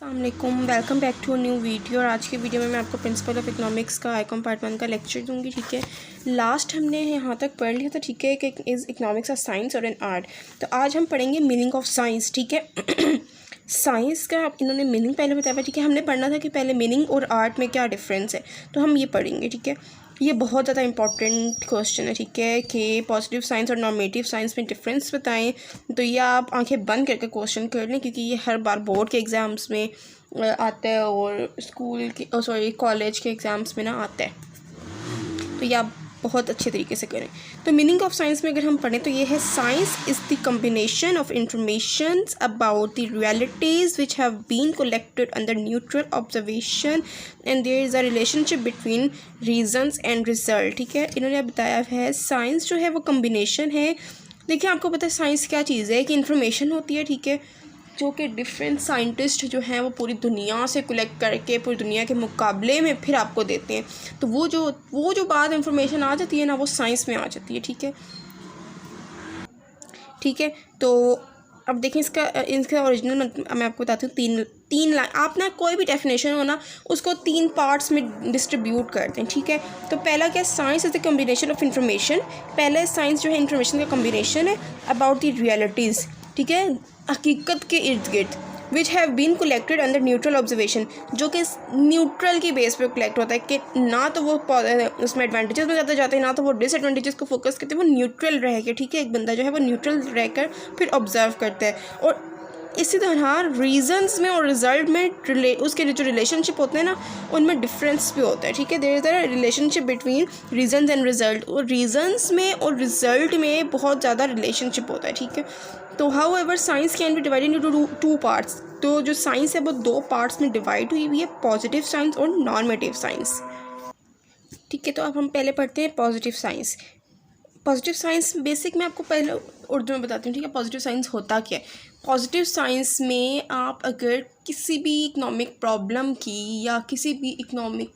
अस्सलामुअलैकुम, welcome back to a new video. और आज के वीडियो में मैं आपको प्रिंसिपल ऑफ इकोनॉमिक्स का आइकॉन पार्ट 1 का लेक्चर दूंगी। ठीक है, लास्ट हमने यहाँ तक पढ़ लिया था। ठीक है, कि इज़ इकोनॉमिक्स अ साइंस और एन आर्ट। तो आज हम पढ़ेंगे मीनिंग ऑफ साइंस। ठीक है साइंस का इन्होंने मीनिंग पहले बताया। ठीक है, हमने पढ़ना था कि पहले मीनिंग और आर्ट में क्या डिफरेंस है, तो हम ये पढ़ेंगे। ठीक है, ये बहुत ज़्यादा इंपॉर्टेंट क्वेश्चन है। ठीक है, कि पॉजिटिव साइंस और नॉर्मेटिव साइंस में डिफरेंस बताएं। तो ये आप आंखें बंद करके क्वेश्चन कर लें, क्योंकि ये हर बार बोर्ड के एग्ज़ाम्स में आता है और स्कूल के कॉलेज के एग्ज़ाम्स में ना आता है। तो ये आप बहुत अच्छे तरीके से करें। तो मीनिंग ऑफ साइंस में अगर हम पढ़ें तो ये है, science is the combination of information about the realities which have been collected under neutral observation and there is a relationship between reasons and result. ठीक है, इन्होंने बताया है साइंस जो है वो कम्बिनेशन है। देखिए, आपको पता है साइंस क्या चीज़ है, कि इन्फॉर्मेशन होती है। ठीक है, जो कि डिफरेंट साइंटिस्ट जो हैं वो पूरी दुनिया से कलेक्ट करके पूरी दुनिया के मुकाबले में फिर आपको देते हैं। तो वो जो बात इंफॉर्मेशन आ जाती है ना, वो साइंस में आ जाती है। ठीक है, तो अब देखें इसका ओरिजिनल मैं आपको बताती हूँ। तीन लाइन, आप ना कोई भी डेफिनेशन हो ना, उसको 3 पार्ट्स में डिस्ट्रीब्यूट करते हैं। ठीक है, तो पहला क्या, science is the combination of information. पहले साइंस जो है इंफॉर्मेशन का कम्बिनेशन है अबाउट द रियलिटीज़। ठीक है, हकीकत के इर्द गिर्द, which have been collected under neutral observation, जो कि न्यूट्रल की बेस पे कलेक्ट होता है, कि ना तो वो उसमें एडवांटेजेस में ज़्यादा जाते हैं, ना तो वो डिसएडवांटेजेस को फोकस करते हैं, वो न्यूट्रल रह के। ठीक है, एक बंदा जो है वो न्यूट्रल रहकर फिर ऑब्जर्व करता है। और इसी तरह रीजंस में और रिजल्ट में उसके जो रिलेशनशिप होते हैं ना, उनमें डिफरेंस भी होता है। ठीक है, there is a relationship between reasons and result, और रीजंस में और रिजल्ट में बहुत ज़्यादा रिलेशनशिप होता है। ठीक है, तो how ever science can be divided into 2 parts. तो जो साइंस है वो 2 पार्ट्स में डिवाइड हुई हुई है, पॉजिटिव साइंस और नॉर्मेटिव साइंस। ठीक है, तो अब हम पहले पढ़ते हैं positive science. Positive science basic मैं आपको पहले उर्दू में बताती हूँ। ठीक है, पॉजिटिव साइंस होता क्या है। पॉजिटिव साइंस में आप अगर किसी भी इकोनॉमिक प्रॉब्लम की या किसी भी इकोनॉमिक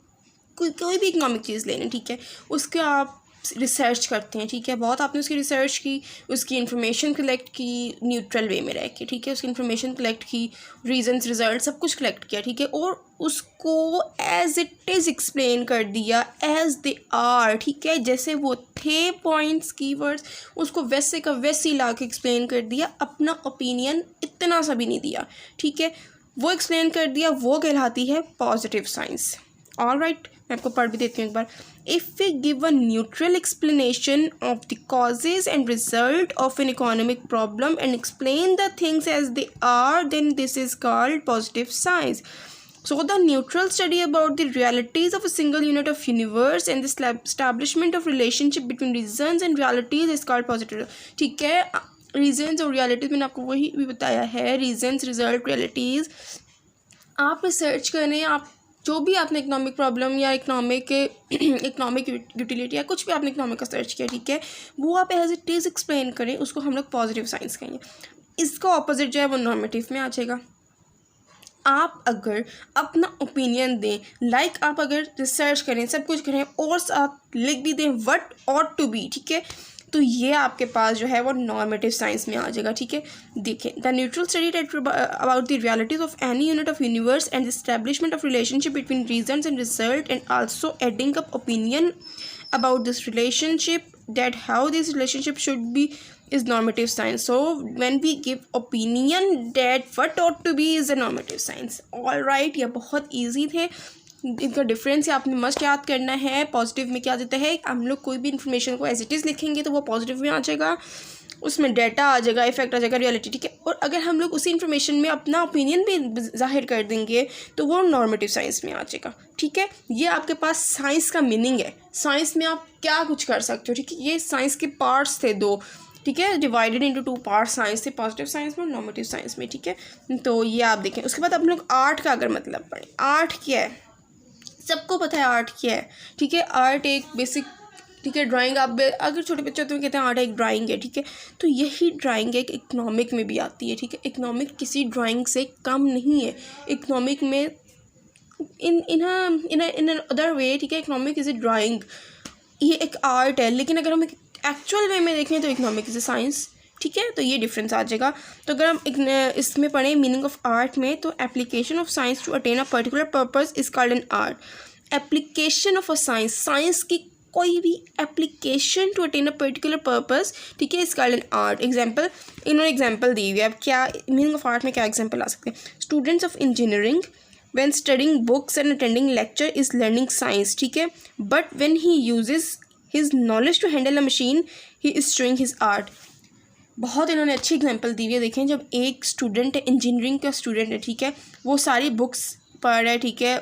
कोई भी इकोनॉमिक चीज़ लेना, ठीक है, उसका आप रिसर्च करते हैं। ठीक है, बहुत आपने उसकी रिसर्च की, उसकी इन्फॉर्मेशन कलेक्ट की न्यूट्रल वे में रह के। ठीक है, उसकी इन्फॉर्मेशन कलेक्ट की, रीजंस, रिजल्ट सब कुछ कलेक्ट किया। ठीक है, और उसको एज इट इज़ एक्सप्लेन कर दिया, एज दे आर। ठीक है, जैसे वो थे पॉइंट्स, कीवर्ड्स, उसको वैसे का वैसे ला के एक्सप्लेन कर दिया, अपना ओपिनियन इतना सा भी नहीं दिया। ठीक है, वो एक्सप्लेन कर दिया, वो कहलाती है पॉजिटिव साइंस। ऑल राइट, मैं आपको पढ़ भी देती हूँ एक बार। If we give a neutral explanation of the causes and result of an economic problem and explain the things as they are, then this is called positive science. So the neutral study about the realities of a single unit of universe and the establishment of relationship between reasons and realities is called positive. ठीक है, reasons और realities मैंने आपको वही भी बताया है, reasons, result, realities। आप रिसर्च करें, आप जो भी आपने इकोनॉमिक प्रॉब्लम या इकोनॉमिक यूटिलिटी या कुछ भी आपने इकोनॉमिक का सर्च किया, ठीक है, वो आप एज इट इज़ एक्सप्लेन करें, उसको हम लोग पॉजिटिव साइंस कहेंगे। इसका ऑपोजिट जो है वो नॉर्मेटिव में आ जाएगा। आप अगर अपना ओपिनियन दें, लाइक आप अगर रिसर्च करें, सब कुछ करें और आप लिख भी दें व्हाट ऑट टू बी, ठीक है, तो ये आपके पास जो है वो नॉर्मेटिव साइंस में आ जाएगा। ठीक है, देखिए, the neutral study about the realities of any unit of universe and establishment of relationship between reasons and result and also adding up opinion about this relationship, that how this relationship should be, is normative science. So when we give opinion that what ought to be is a normative science. all right, ये बहुत easy थे, इनका difference आपने must याद करना है। Positive में क्या देता है, हम लोग कोई भी इन्फॉर्मेशन को एज इट इज़ लिखेंगे तो वो पॉजिटिव में आ जाएगा, उसमें डाटा आ जाएगा, इफेक्ट आ जाएगा, रियलिटी। ठीक है, और अगर हम लोग उसी इन्फॉर्मेशन में अपना ओपिनियन भी जाहिर कर देंगे तो वो नॉर्मेटिव साइंस में आ जाएगा। ठीक है, ये आपके पास साइंस का मीनिंग है। साइंस में आप क्या कुछ कर सकते हो। ठीक है, ये साइंस के पार्ट्स थे 2। ठीक है, डिवाइडेड इंटू 2 पार्ट्स साइंस थे, पॉजिटिव साइंस में और नॉर्मेटिव साइंस में। ठीक है, तो ये आप देखें। उसके बाद आप लोग आर्ट का अगर मतलब पढ़ें, आर्ट क्या है, सबको पता है आर्ट क्या है। ठीक है, आर्ट एक बेसिक, ठीक है, ड्राइंग, आप अगर छोटे बच्चे तो कहते हैं आर्ट एक ड्राइंग है। ठीक है, तो यही ड्राइंग एक इकोनॉमिक में भी आती है। ठीक है, इकोनॉमिक किसी ड्राइंग से कम नहीं है। इकोनॉमिक में इन अदर वे, ठीक है, इकोनॉमिक इज़ ए ड्राइंग, ये एक आर्ट है। लेकिन अगर हम एक्चुअल वे में देखें तो इकोनॉमिक इज़ ए साइंस। ठीक है, तो ये डिफरेंस आ जाएगा। तो अगर हम इसमें पढ़ें मीनिंग ऑफ आर्ट में, तो application of science to attain a particular purpose is called an art. Application of a science, science की कोई भी application to attain a particular purpose, ठीक है, is called an art. Example, इन्होंने example दी हुई है। अब क्या मीनिंग ऑफ आर्ट में क्या एग्जाम्पल आ सकते हैं? Students of engineering when studying books and attending lecture is learning science, ठीक है, but when he uses his knowledge to handle a machine he is showing his art। बहुत इन्होंने अच्छी example दी हुई है। देखें, जब एक स्टूडेंट है, इंजीनियरिंग का स्टूडेंट है, ठीक है, वो सारी बुक्स पढ़ रहा है, ठीक है,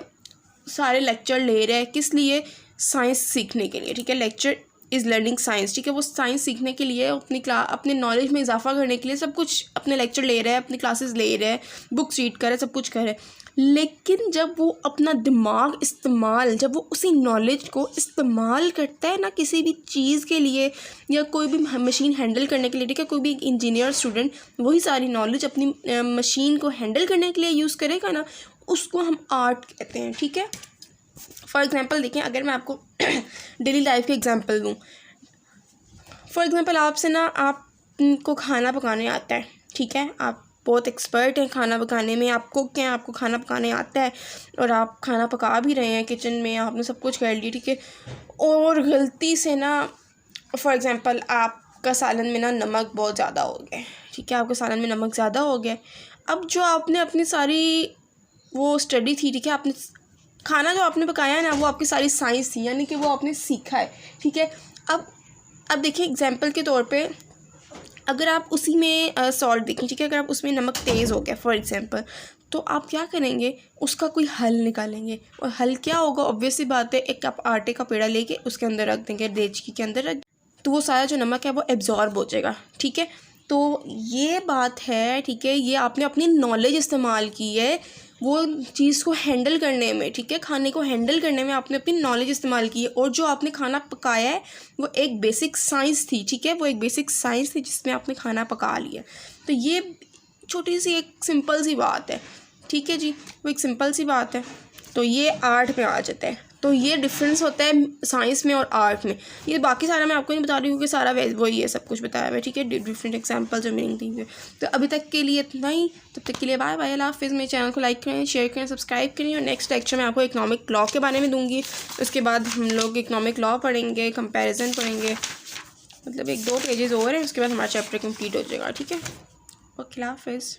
सारे लेक्चर ले रहा है, किस लिए? साइंस सीखने के लिए, ठीक है। लेक्चर इज़ लर्निंग साइंस, ठीक है, वो साइंस सीखने के लिए, अपने नॉलेज में इजाफा करने के लिए सब कुछ अपने लेक्चर ले रहा है, अपनी क्लासेस ले रहा है, बुक्स रीड कर रहा है, सब कुछ कर रहा है। लेकिन जब वो अपना दिमाग इस्तेमाल, जब वो उसी नॉलेज को इस्तेमाल करता है ना किसी भी चीज़ के लिए या कोई भी मशीन हैंडल करने के लिए, ठीक है, कोई भी इंजीनियर स्टूडेंट वही सारी नॉलेज अपनी मशीन को हैंडल करने के लिए यूज़ करेगा ना, उसको हम आर्ट कहते हैं, ठीक है। फॉर एग्ज़ाम्पल देखें, अगर मैं आपको डेली लाइफ के एग्ज़ाम्पल दूँ, फॉर एग्ज़ाम्पल आपसे ना आपको खाना पकाने आता है, ठीक है, आप बहुत एक्सपर्ट हैं खाना पकाने में, आपको क्या, आपको खाना पकाने आता है और आप खाना पका भी रहे हैं किचन में, आपने सब कुछ कर लिया, ठीक है, और गलती से ना फॉर एग्ज़ाम्पल आपका सालन में ना नमक बहुत ज़्यादा हो गया, ठीक है, आपके सालन में नमक ज़्यादा हो गया। अब जो आपने अपनी सारी वो स्टडी थी, ठीक है, आपने खाना जो आपने पकाया है ना, वो आपकी सारी साइंस थी, यानी कि वो आपने सीखा है, ठीक है। अब देखिए एग्जाम्पल के तौर पे, अगर आप उसी में सॉल्ट देखें, ठीक है, अगर आप उसमें नमक तेज़ हो गया फॉर एग्जांपल, तो आप क्या करेंगे? उसका कोई हल निकालेंगे, और हल क्या होगा? ऑब्वियस सी बात है, एक आप आटे का पेड़ा लेके उसके अंदर रख देंगे, देचकी के अंदर रख, तो वो सारा जो नमक है वो एब्जॉर्ब हो जाएगा, ठीक है। तो ये बात है, ठीक है, ये आपने अपनी नॉलेज इस्तेमाल की है वो चीज़ को हैंडल करने में, ठीक है, खाने को हैंडल करने में आपने अपनी नॉलेज इस्तेमाल की है, और जो आपने खाना पकाया है वो एक बेसिक साइंस थी, ठीक है, वो एक बेसिक साइंस थी जिसमें आपने खाना पका लिया। तो ये छोटी सी एक सिंपल सी बात है, ठीक है जी, वो एक सिंपल सी बात है। तो ये आर्ट में आ जाता है। तो ये डिफरेंस होता है साइंस में और आर्ट में। ये बाकी सारा मैं आपको नहीं बता रही हूँ कि सारा वही है, सब कुछ बताया हुआ है, ठीक है, डिफरेंट एग्जांपल्स और मीनिंग दी हुई है। तो अभी तक के लिए इतना ही, तब तक के लिए बाय बाय, अल्लाह हाफिज़। मेरे चैनल को लाइक करें, शेयर करें, सब्सक्राइब करें, और नेक्स्ट लेक्चर में आपको इकनॉमिक लॉ के बारे में दूँगी। उसके बाद हम लोग इकनॉमिक लॉ पढ़ेंगे, कंपेरिजन पढ़ेंगे, मतलब 1-2 पेजेस और हैं, उसके बाद हमारा चैप्टर कम्प्लीट हो जाएगा, ठीक है। ओके, अल्लाह हाफिज़।